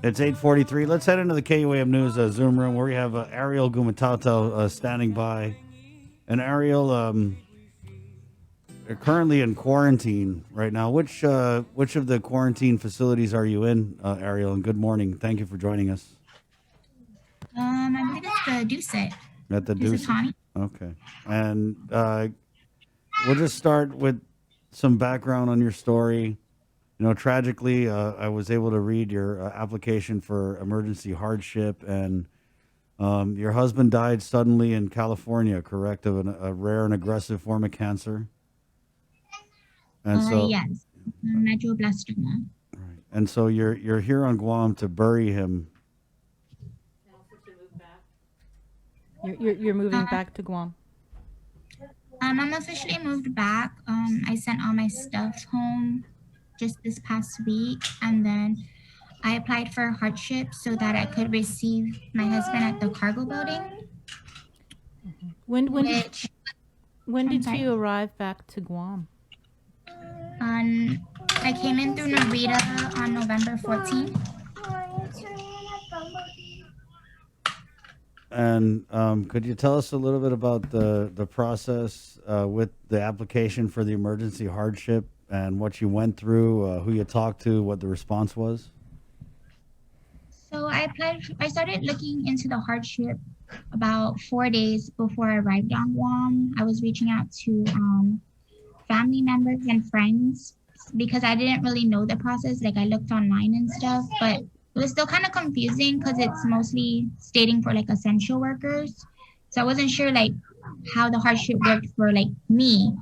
It's 8:43. Let's head into the KUAM News Zoom room where we have Ariel Gumataotao standing by. And Ariel, you're currently in quarantine right now. Which of the quarantine facilities are you in, Ariel? And good morning. Thank you for joining us I believe it's the Doucet. at the Doucet Deuce. Tawny. Okay, and we'll just start with some background on your story. Tragically, I was able to read your application for emergency hardship, and your husband died suddenly in California, correct, of a rare and aggressive form of cancer. And so, Yes. Medulloblastoma. right. And so you're here on Guam to bury him. You're moving Uh, back to Guam. I'm officially moved back. I sent all my stuff home just this past week, and then I applied for hardship so that I could receive my husband at the cargo building, When when did which when I'm did sorry. you arrive back to Guam? I came in through Narita on November 14th. And could you tell us a little bit about the process with the application for the emergency hardship and what you went through, who you talked to, what the response was? So I applied. I started looking into the hardship about 4 days before I arrived on Guam. I was reaching out to family members and friends because I didn't really know the process. Like I looked online and stuff, but it was still kind of confusing because it's mostly stating for like essential workers. So I wasn't sure like how the hardship worked for like me.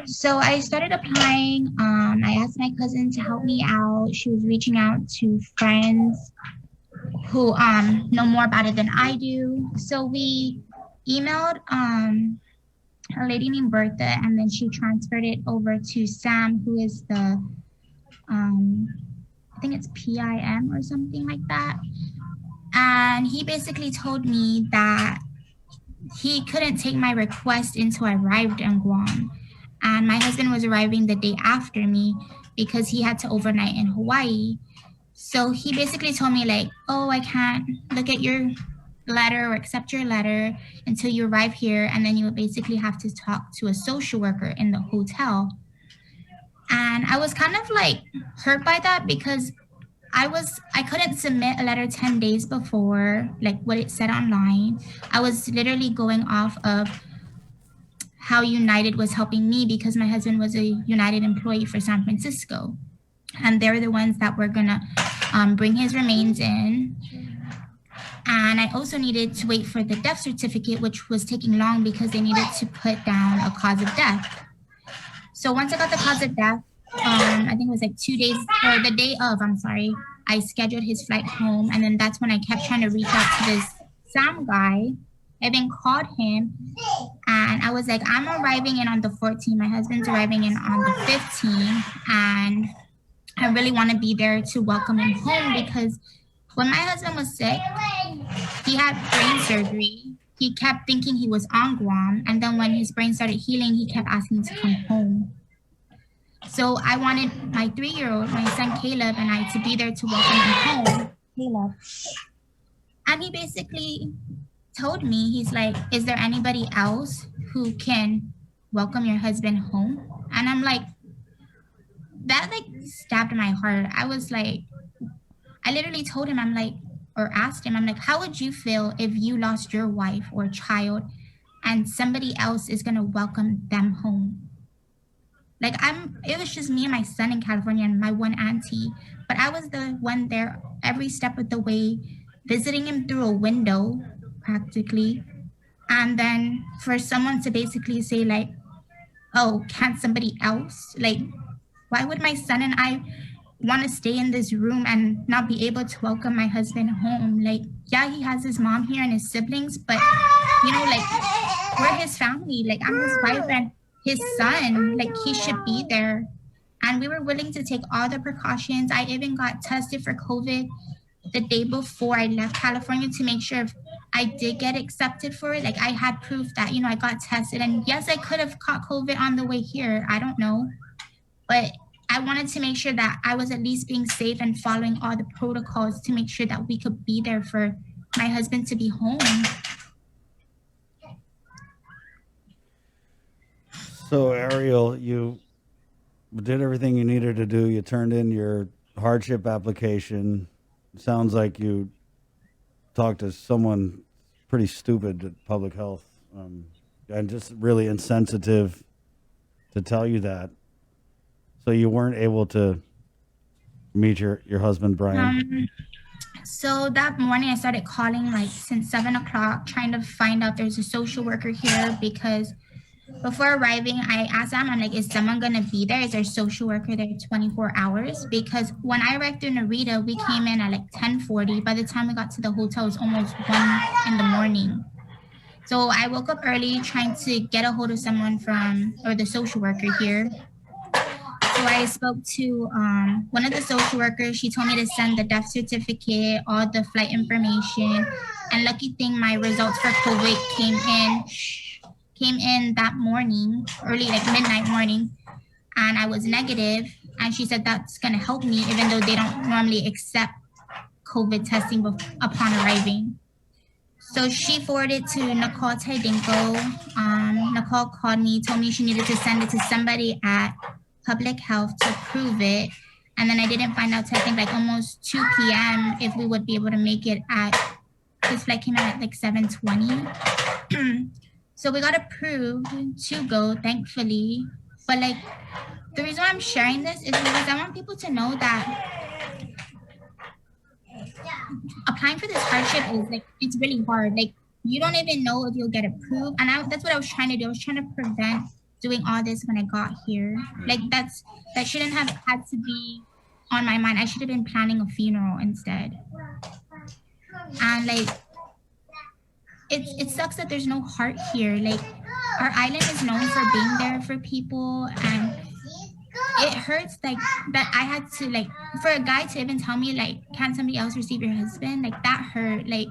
So I started applying. I asked my cousin to help me out. She was reaching out to friends who know more about it than I do. So we emailed a lady named Bertha, and then she transferred it over to Sam, who is the um, I think it's PIM or something like that. And he basically told me that he couldn't take my request until I arrived in Guam. And my husband was arriving the day after me because he had to overnight in Hawaii. So he basically told me, like, oh, I can't look at your letter or accept your letter until you arrive here. And then you would basically have to talk to a social worker in the hotel. And I was kind of like hurt by that because I couldn't submit a letter 10 days before, like what it said online. I was literally going off of how United was helping me because my husband was a United employee for San Francisco. And they're the ones that were gonna bring his remains in. And I also needed to wait for the death certificate, which was taking long because they needed to put down a cause of death. So once I got the cause of death, I think it was like 2 days or the day of, I'm sorry, I scheduled his flight home. And then that's when I kept trying to reach out to this Sam guy. I even called him and I was like, I'm arriving in on the 14th. My husband's arriving in on the 15th. And I really want to be there to welcome him home because when my husband was sick, he had brain surgery. He kept thinking he was on Guam. And then when his brain started healing, he kept asking to come home. So I wanted my 3-year-old, my son Caleb, and I to be there to welcome him home. Caleb. And he basically told me, he's like, is there anybody else who can welcome your husband home? And I'm like, that like stabbed my heart. I was like, I literally told him, I'm like, or asked him, I'm like, how would you feel if you lost your wife or child and somebody else is going to welcome them home? Like it was just me and my son in California and my one auntie, but I was the one there every step of the way, visiting him through a window practically. And then for someone to basically say like, oh, can't somebody else? Like, why would my son and I want to stay in this room and not be able to welcome my husband home? Like, yeah, he has his mom here and his siblings, but like we're his family. Like, I'm his wife and his son. Like, he should be there. And we were willing to take all the precautions. I even got tested for COVID the day before I left California to make sure if I did get accepted for it. Like, I had proof that, I got tested. And yes, I could have caught COVID on the way here. I don't know. But I wanted to make sure that I was at least being safe and following all the protocols to make sure that we could be there for my husband to be home. So, Ariel, you did everything you needed to do. You turned in your hardship application. Sounds like you talked to someone pretty stupid at public health, and just really insensitive to tell you that. So you weren't able to meet your husband, Brian. So that morning I started calling like since 7 o'clock, trying to find out there's a social worker here, because before arriving, I asked them, I'm like, is someone gonna be there? Is there a social worker there 24 hours? Because when I arrived in Narita, we came in at like 10:40. By the time we got to the hotel, it was almost 1 in the morning. So I woke up early trying to get a hold of someone or the social worker here. So I spoke to one of the social workers. She told me to send the death certificate, all the flight information, and lucky thing, my results for COVID came in that morning, early, like midnight morning, and I was negative. And she said that's gonna help me, even though they don't normally accept COVID testing upon arriving. So she forwarded to Nicole Tidinko. Nicole called me, told me she needed to send it to somebody at public health to approve it. And then I didn't find out till I think like almost 2 p.m. if we would be able to make it this flight came in at like 7:20. So we got approved to go, thankfully. But like, the reason why I'm sharing this is because I want people to know that applying for this hardship is like, it's really hard. Like, you don't even know if you'll get approved. And that's what I was trying to do. I was trying to prevent doing all this when I got here. Like, that shouldn't have had to be on my mind. I should have been planning a funeral instead. And like, it sucks that there's no heart here. Like, our island is known for being there for people, and it hurts like that I had to, like, for a guy to even tell me like, can somebody else receive your husband? Like, that hurt. Like,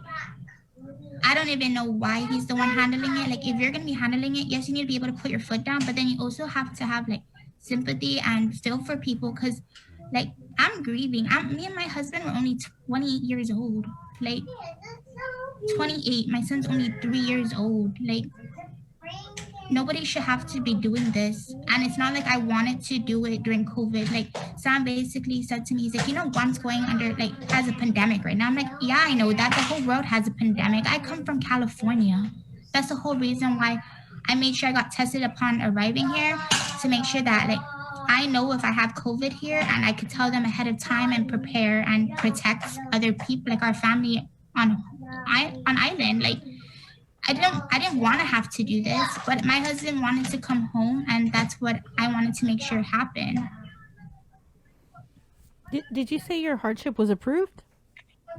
I don't even know why he's the one handling it. Like, if you're gonna be handling it, yes, you need to be able to put your foot down, but then you also have to have like sympathy and feel for people, because like, I'm grieving. Me and my husband were only 28 years old. Like, 28. My son's only 3 years old. Like, nobody should have to be doing this. And it's not like I wanted to do it during COVID. Like, Sam basically said to me, he's like, you know, Guam's going under, like, has a pandemic right now. I'm like, yeah, I know that. The whole world has a pandemic. I come from California. That's the whole reason why I made sure I got tested upon arriving here, to make sure that, like, I know if I have COVID here, and I could tell them ahead of time and prepare and protect other people, like our family on island. Like, I didn't want to have to do this, but my husband wanted to come home, and that's what I wanted to make sure happened. Did you say your hardship was approved?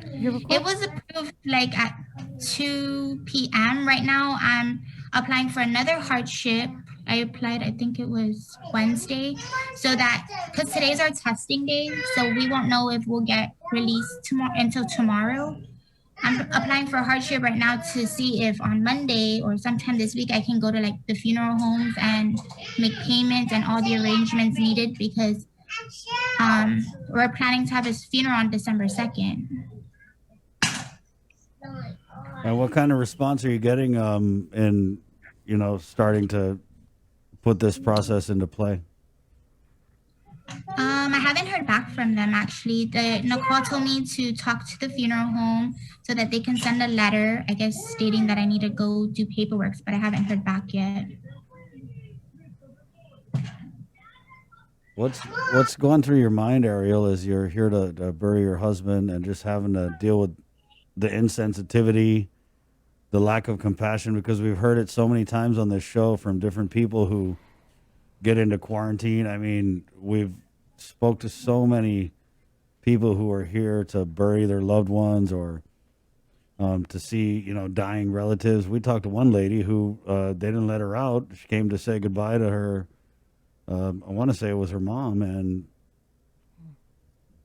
It was approved like at 2 p.m. Right now, I'm applying for another hardship. I applied, I think it was Wednesday, so that, because today's our testing day, so we won't know if we'll get released until tomorrow. I'm applying for a hardship right now to see if on Monday or sometime this week I can go to like the funeral homes and make payments and all the arrangements needed, because we're planning to have his funeral on December 2nd. And what kind of response are you getting in, starting to put this process into play? I haven't heard back from them, actually. Nicole told me to talk to the funeral home so that they can send a letter, I guess, stating that I need to go do paperwork, but I haven't heard back yet. What's going through your mind, Ariel, as you're here to bury your husband and just having to deal with the insensitivity, the lack of compassion? Because we've heard it so many times on this show from different people who get into quarantine. I mean, we've spoke to so many people who are here to bury their loved ones, or to see, dying relatives. We talked to one lady who they didn't let her out. She came to say goodbye to her. I want to say it was her mom, and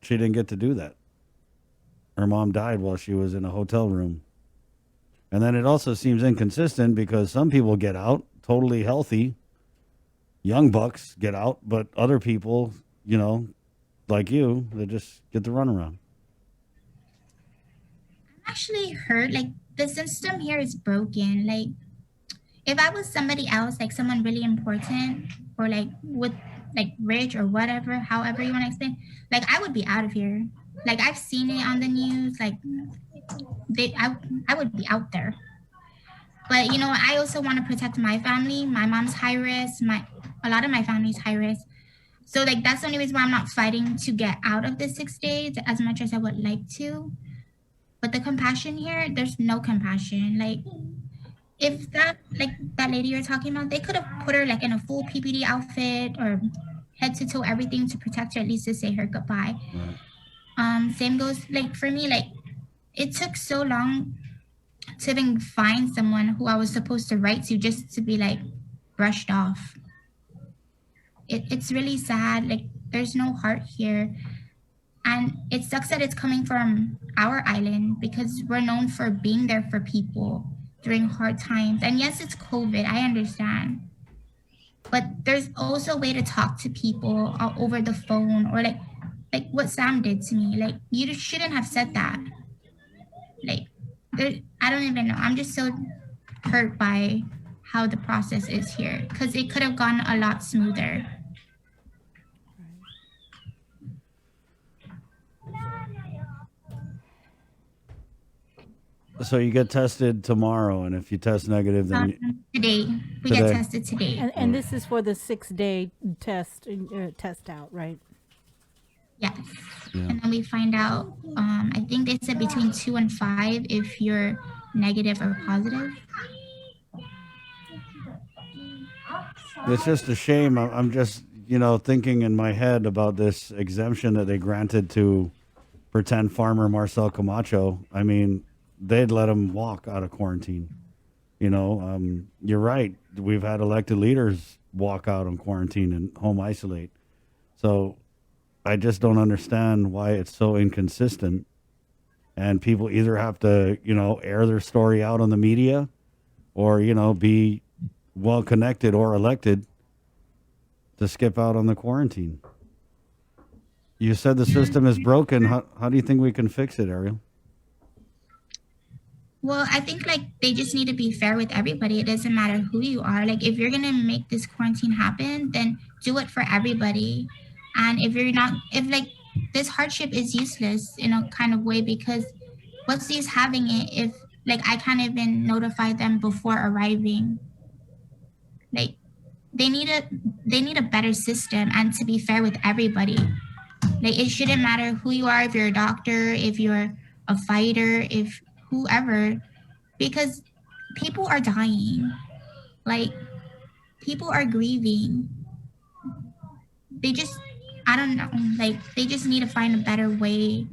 she didn't get to do that. Her mom died while she was in a hotel room. And then it also seems inconsistent, because some people get out totally healthy, young bucks get out, but other people you know, like you, they just get the runaround. Actually hurt. Like the system here is broken. Like if I was somebody else, like someone really important or like with like rich or whatever, however you want to explain, like I would be out of here. Like I've seen it on the news. Like they, I would be out there. But you know, I also want to protect my family. My mom's high risk. A lot of my family's high risk. So like that's the only reason why I'm not fighting to get out of the 6 days as much as I would like to. But the compassion here, there's no compassion. Like if that lady you're talking about, they could have put her like in a full PPD outfit or head to toe everything to protect her, at least to say her goodbye. Right. Same goes like for me, like it took so long to even find someone who I was supposed to write to just to be like brushed off. It's really sad. Like there's no heart here. And it sucks that it's coming from our island because we're known for being there for people during hard times. And yes, it's COVID, I understand. But there's also a way to talk to people over the phone or like what Sam did to me. Like you shouldn't have said that. Like I don't even know. I'm just so hurt by how the process is here because it could have gone a lot smoother. So you get tested tomorrow, and if you test negative, then Today we Today. get tested today. And this is for the 6-day test out, right? Yes. Yeah. And then we find out, I think they said between 2 and 5 if you're negative or positive. It's just a shame. I'm just, thinking in my head about this exemption that they granted to pretend farmer Marcel Camacho. I mean, they'd let him walk out of quarantine. You're right. We've had elected leaders walk out on quarantine and home isolate. So I just don't understand why it's so inconsistent. And people either have to, air their story out on the media or, be well connected or elected to skip out on the quarantine. You said the system is broken. How do you think we can fix it, Ariel? Well, I think like they just need to be fair with everybody. It doesn't matter who you are. Like if you're gonna make this quarantine happen, then do it for everybody. And if you're not, if like this hardship is useless in a kind of way because what's the use having it if like I can't even notify them before arriving? Like they need a better system and to be fair with everybody. Like it shouldn't matter who you are, if you're a doctor, if you're a fighter, if whoever, because people are dying. Like people are grieving. They just I don't know, like they just need to find a better way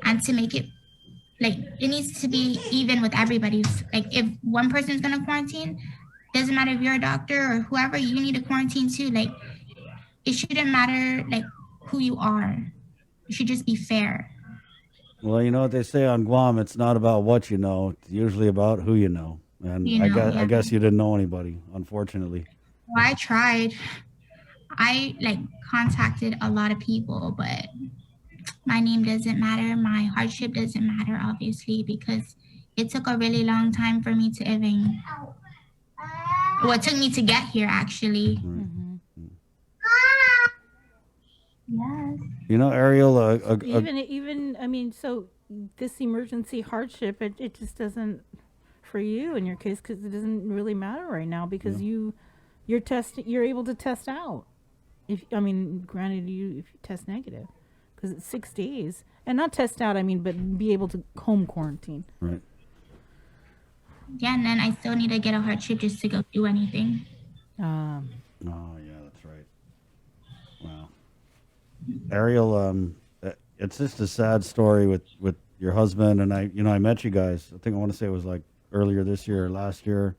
and to make it like it needs to be even with everybody. Like if one person is gonna quarantine, doesn't matter if you're a doctor or whoever, you need to quarantine too. Like it shouldn't matter like who you are. It should just be fair. Well, you know what they say on Guam, it's not about what you know, it's usually about who you know. And You I know, guess I yeah. guess you didn't know anybody, unfortunately. Well, I tried. I like contacted a lot of people, but my name doesn't matter. My hardship doesn't matter, obviously, because it took a really long time for me to even. Well, it took me to get here, actually. Yes. Ariel, Even I mean, so this emergency hardship, it just doesn't for you in your case because it doesn't really matter right now because you're able to test out. If I mean, granted, if you test negative because it's 6 days and not test out. I mean, but be able to home quarantine. right. Yeah, and then I still need to get a hardship just to go do anything. Oh, yeah, that's right. Wow. Ariel, it's just a sad story with your husband and I met you guys. I think I want to say it was like earlier this year or last year.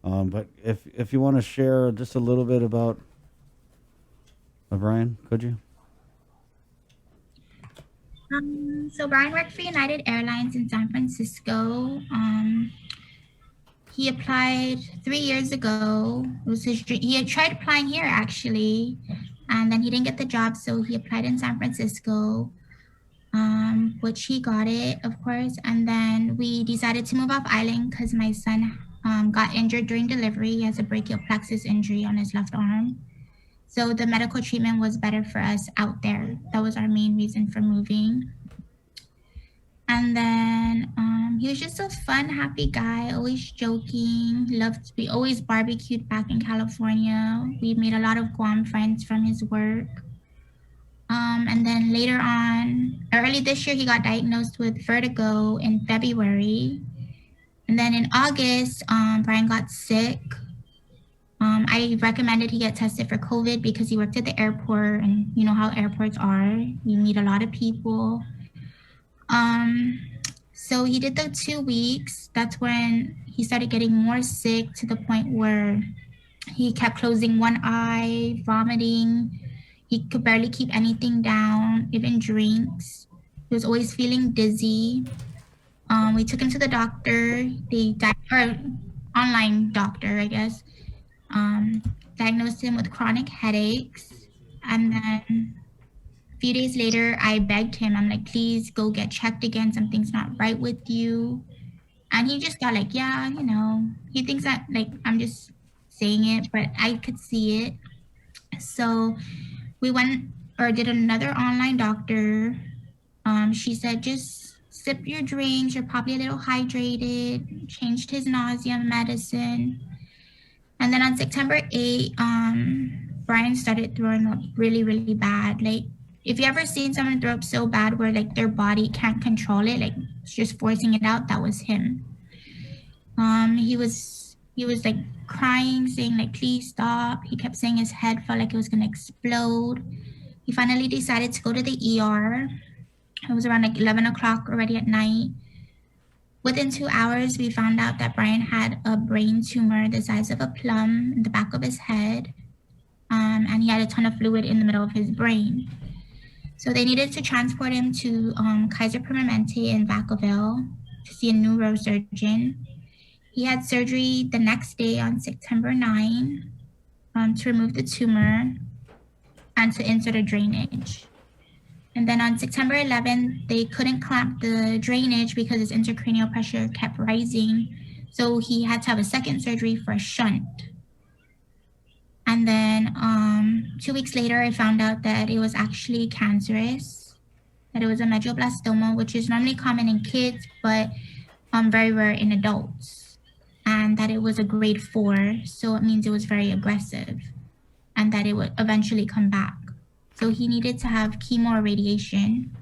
But if you want to share just a little bit about Brian, could you? So Brian worked for United Airlines in San Francisco. He applied 3 years ago. It was his dream. He had tried applying here actually, And then he didn't get the job, so he applied in San Francisco, which he got it, of course. And then we decided to move off island because my son got injured during delivery. He has a brachial plexus injury on his left arm. So the medical treatment was better for us out there. That was our main reason for moving. And then he was just a fun, happy guy, always joking. We always barbecued back in California. We made a lot of Guam friends from his work. And then later on, early this year, he got diagnosed with vertigo in February. And then in August, Brian got sick. I recommended he get tested for COVID because he worked at the airport, and you know how airports are. You meet a lot of people. So he did the 2 weeks. That's when he started getting more sick to the point where he kept closing one eye, vomiting. He could barely keep anything down, even drinks. He was always feeling dizzy. We took him to the doctor. Or online doctor, I guess. Diagnosed him with chronic headaches. And then a few days later, I begged him, I'm like, please go get checked again. Something's not right with you. And he just got like, yeah, he thinks that like I'm just saying it, but I could see it. So we went or did another online doctor. She said, just sip your drinks. You're probably a little hydrated. Changed his nausea medicine. And then on September 8th, Brian started throwing up really, really bad. Like, if you ever seen someone throw up so bad where like their body can't control it, like it's just forcing it out, that was him. He was like crying, saying like, please stop. He kept saying his head felt like it was gonna explode. He finally decided to go to the ER. It was around like 11 o'clock already at night. Within 2 hours, we found out that Brian had a brain tumor the size of a plum in the back of his head. And he had a ton of fluid in the middle of his brain. So they needed to transport him to Kaiser Permanente in Vacaville to see a neurosurgeon. He had surgery the next day on September 9 to remove the tumor and to insert a drainage. And then on September 11th, they couldn't clamp the drainage because his intracranial pressure kept rising. So he had to have a second surgery for a shunt. And then 2 weeks later, I found out that it was actually cancerous, that it was a medulloblastoma, which is normally common in kids, but very rare in adults. And that it was a grade 4, so it means it was very aggressive, and that it would eventually come back. So he needed to have chemo or radiation.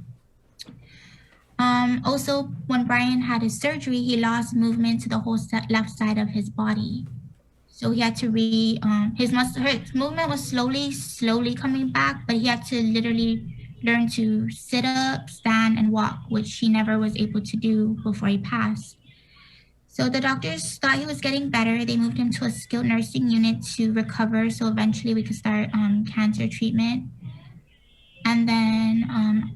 Also, when Brian had his surgery, he lost movement to the whole left side of his body. So he had to his movement was slowly coming back, but he had to literally learn to sit up, stand, and walk, which he never was able to do before he passed. So the doctors thought he was getting better. They moved him to a skilled nursing unit to recover, so eventually we could start cancer treatment. And then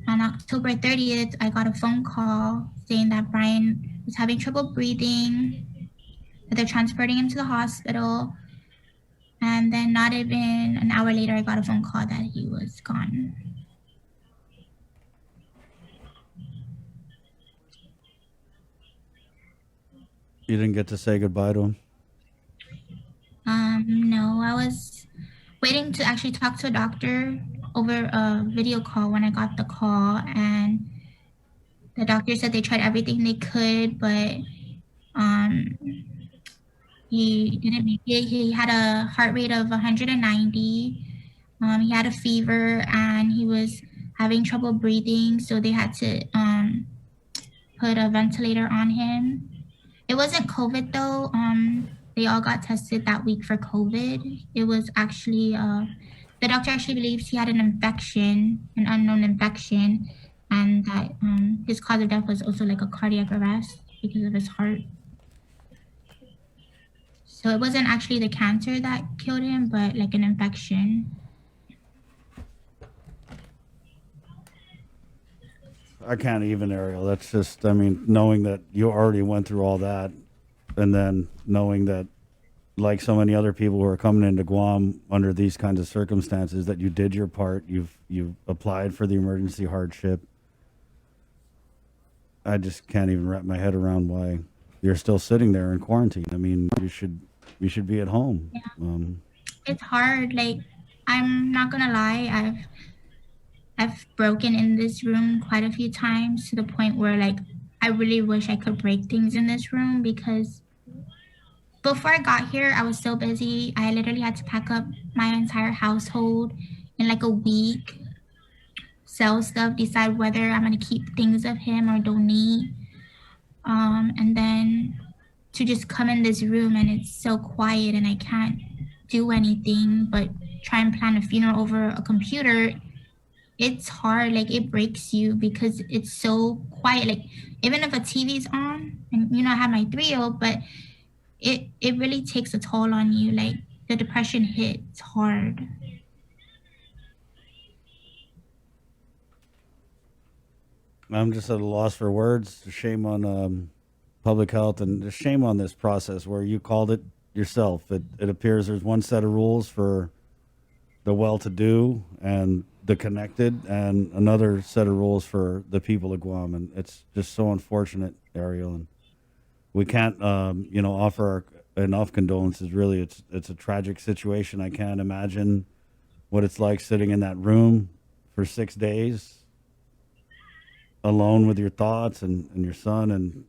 on October 30th, I got a phone call saying that Brian was having trouble breathing, that they're transporting him to the hospital. And then not even an hour later, I got a phone call that he was gone. You didn't get to say goodbye to him? No, I was waiting to actually talk to a doctor over a video call when I got the call, and the doctor said they tried everything they could, but he didn't make it. He had a heart rate of 190. He had a fever, and he was having trouble breathing, so they had to put a ventilator on him. It wasn't COVID though. They all got tested that week for COVID. It was actually the doctor actually believes he had an infection, an unknown infection, and that his cause of death was also like a cardiac arrest because of his heart. So it wasn't actually the cancer that killed him, but like an infection. I can't even, Ariel. That's just, I mean, knowing that you already went through all that, and then knowing that like so many other people who are coming into Guam under these kinds of circumstances, that you did your part. You've applied for the emergency hardship. I just can't even wrap my head around why you're still sitting there in quarantine. I mean, you should be at home. Yeah, it's hard. Like, I'm not gonna lie, I've broken in this room quite a few times to the point where like I really wish I could break things in this room because before I got here, I was so busy. I literally had to pack up my entire household in like a week, sell stuff, decide whether I'm gonna keep things of him or donate. And then to just come in this room and it's so quiet and I can't do anything but try and plan a funeral over a computer. It's hard, like it breaks you because it's so quiet. Like even if a TV's on and I have my 3-year-old, but it really takes a toll on you. Like the depression hits hard. I'm just at a loss for words. Shame on public health, and shame on this process where you called it yourself. It appears there's one set of rules for the well-to-do and the connected, and another set of rules for the people of Guam, and it's just so unfortunate, Ariel. And we can't, offer enough condolences. Really, it's a tragic situation. I can't imagine what it's like sitting in that room for 6 days alone with your thoughts and your son. And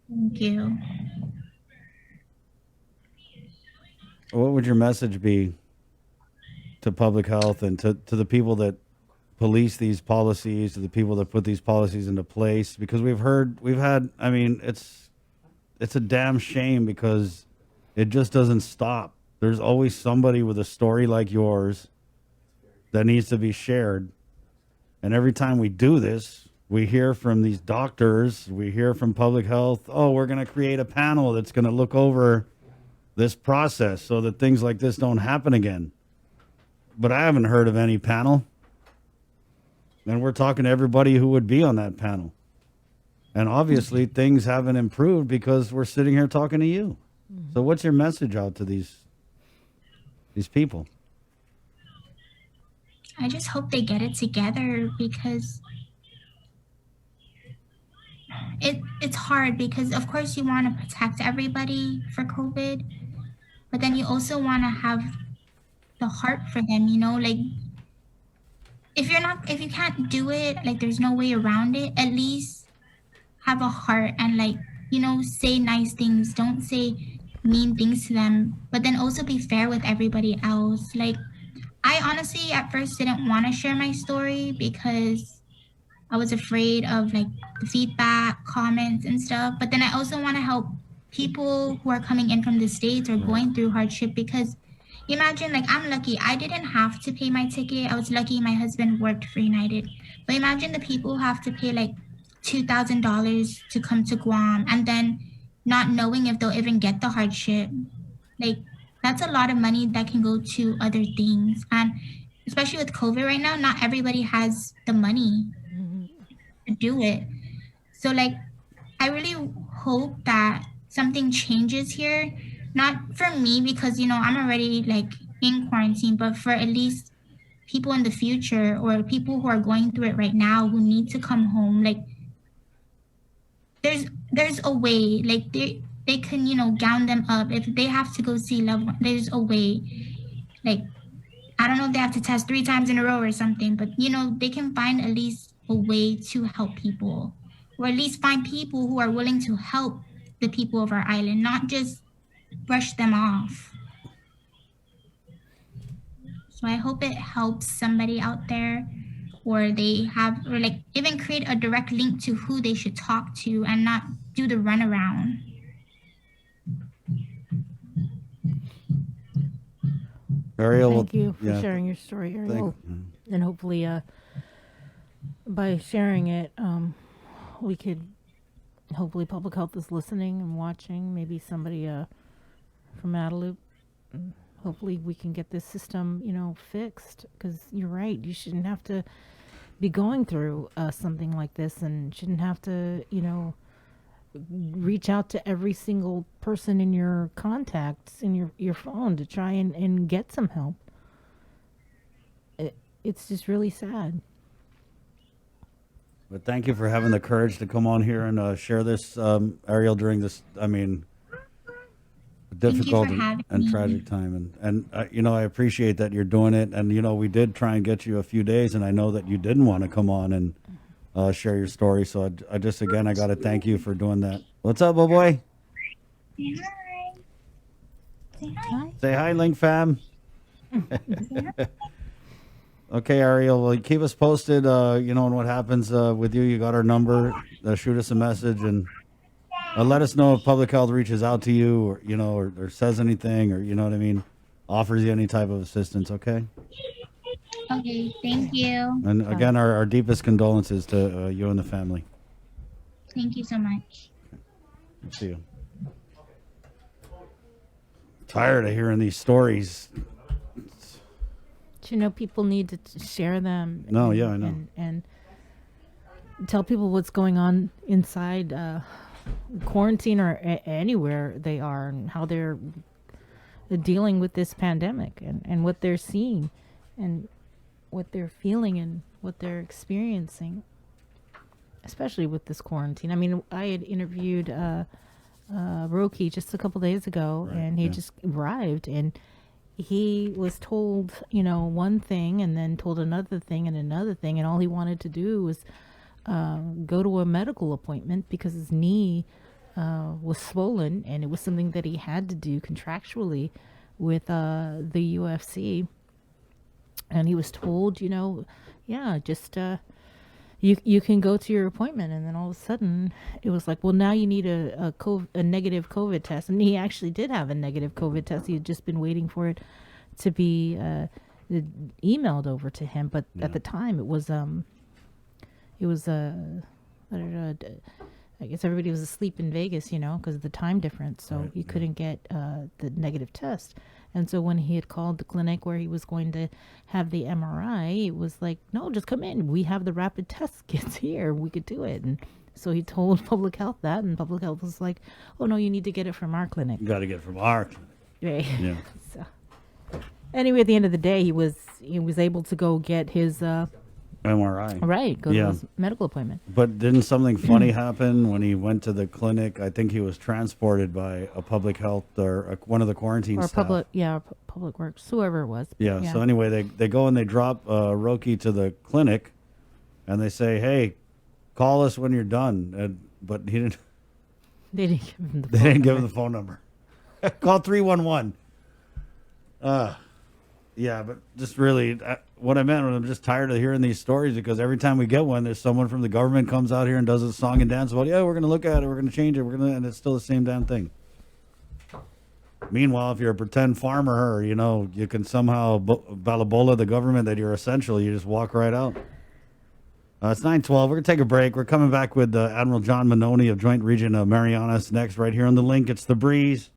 Thank you. what would your message be to public health and to the people that police these policies, to the people that put these policies into place? Because I mean, it's a damn shame because it just doesn't stop. There's always somebody with a story like yours that needs to be shared. And every time we do this, we hear from these doctors, we hear from public health, oh, we're going to create a panel that's going to look over this process so that things like this don't happen again. But I haven't heard of any panel. And we're talking to everybody who would be on that panel. And obviously things haven't improved because we're sitting here talking to you. So what's your message out to these people? I just hope they get it together because it's hard because of course you want to protect everybody for COVID, but then you also want to have the heart for them, like if you can't do it, like there's no way around it, at least have a heart and like, say nice things, don't say mean things to them, but then also be fair with everybody else. Like I honestly at first didn't want to share my story because I was afraid of like the feedback, comments, and stuff. But then I also want to help people who are coming in from the States or going through hardship because imagine, like, I'm lucky. I didn't have to pay my ticket. I was lucky my husband worked for United. But imagine the people who have to pay like $2,000 to come to Guam and then not knowing if they'll even get the hardship. Like, that's a lot of money that can go to other things. And especially with COVID right now, not everybody has the money to do it. So like I really hope that something changes here. Not for me because I'm already like in quarantine, but for at least people in the future or people who are going through it right now who need to come home. Like there's a way. Like they can, gown them up. If they have to go see loved one, there's a way. Like I don't know if they have to test 3 times in a row or something, but they can find at least a way to help people, or at least find people who are willing to help the people of our island, not just brush them off. So I hope it helps somebody out there, or they have, or like even create a direct link to who they should talk to and not do the runaround. Ariel, Thank you for yeah, sharing your story, Ariel. thank, And hopefully, by sharing it, we could, hopefully public health is listening and watching, maybe somebody from Adelup. Hopefully we can get this system, fixed, because you're right. You shouldn't have to be going through something like this, and shouldn't have to, reach out to every single person in your contacts in your phone to try and get some help. It's just really sad. But thank you for having the courage to come on here and share this, Ariel, during this, I mean, Thank you difficult for having and me. tragic time. And you know, I appreciate that you're doing it. And, you know, we did try and get you a few days, and I know that you didn't want to come on and share your story. So I just, again, I got to thank you for doing that. What's up, boy? Say hi. Say hi. Hi. Say hi, Link fam. Okay, Ariel, well, keep us posted, you know, on what happens with you. You got our number. Shoot us a message and let us know if public health reaches out to you or, you know, or says anything or, you know what I mean, offers you any type of assistance, okay? Okay, thank you. And again, our deepest condolences to you and the family. Thank you so much. See you. Tired of hearing these stories. But, you know, people need to share them. No, yeah, I know. And tell people what's going on inside quarantine or anywhere they are, and how they're dealing with this pandemic, and what they're seeing and what they're feeling and what they're experiencing, especially with this quarantine. I mean, I had interviewed Roki just a couple days ago, Right, and he yeah. just arrived, and he was told, you know, one thing and then told another thing and another thing, and all he wanted to do was go to a medical appointment because his knee was swollen, and it was something that he had to do contractually with the UFC. And he was told, you know, yeah, just you can go to your appointment. And then all of a sudden, it was like, well, now you need a negative COVID test. And he actually did have a negative COVID test. He had just been waiting for it to be emailed over to him. But at the time, it was I don't know. I guess everybody was asleep in Vegas, you know, because of the time difference. So Right, he yeah. couldn't get the negative test. And so when he had called the clinic where he was going to have the MRI, it was like, no, just come in. We have the rapid test kits here. We could do it. And so he told public health that, and public health was like, oh, no, you need to get it from our clinic. You got to get from our clinic. Right. Yeah. So anyway, at the end of the day, he was able to go get his MRI. go Yeah. to his medical appointment. But didn't something funny happen when he went to the clinic? I think he was transported by a public health or one of the quarantine Or staff. public works, whoever it was. Yeah. So anyway, they go and they drop Roki to the clinic, and they say, "Hey, call us when you're done." But he didn't. They didn't give him the They phone didn't give him number. the phone number. Call 311. Yeah, but just really, what I meant was I'm just tired of hearing these stories because every time we get one, there's someone from the government comes out here and does a song and dance about, yeah, we're going to look at it, we're going to change it, and it's still the same damn thing. Meanwhile, if you're a pretend farmer or, you know, you can somehow balabola the government that you're essential, you just walk right out. It's 9:12. We're going to take a break. We're coming back with Admiral John Manoni of Joint Region of Marianas next, right here on The Link. It's The Breeze.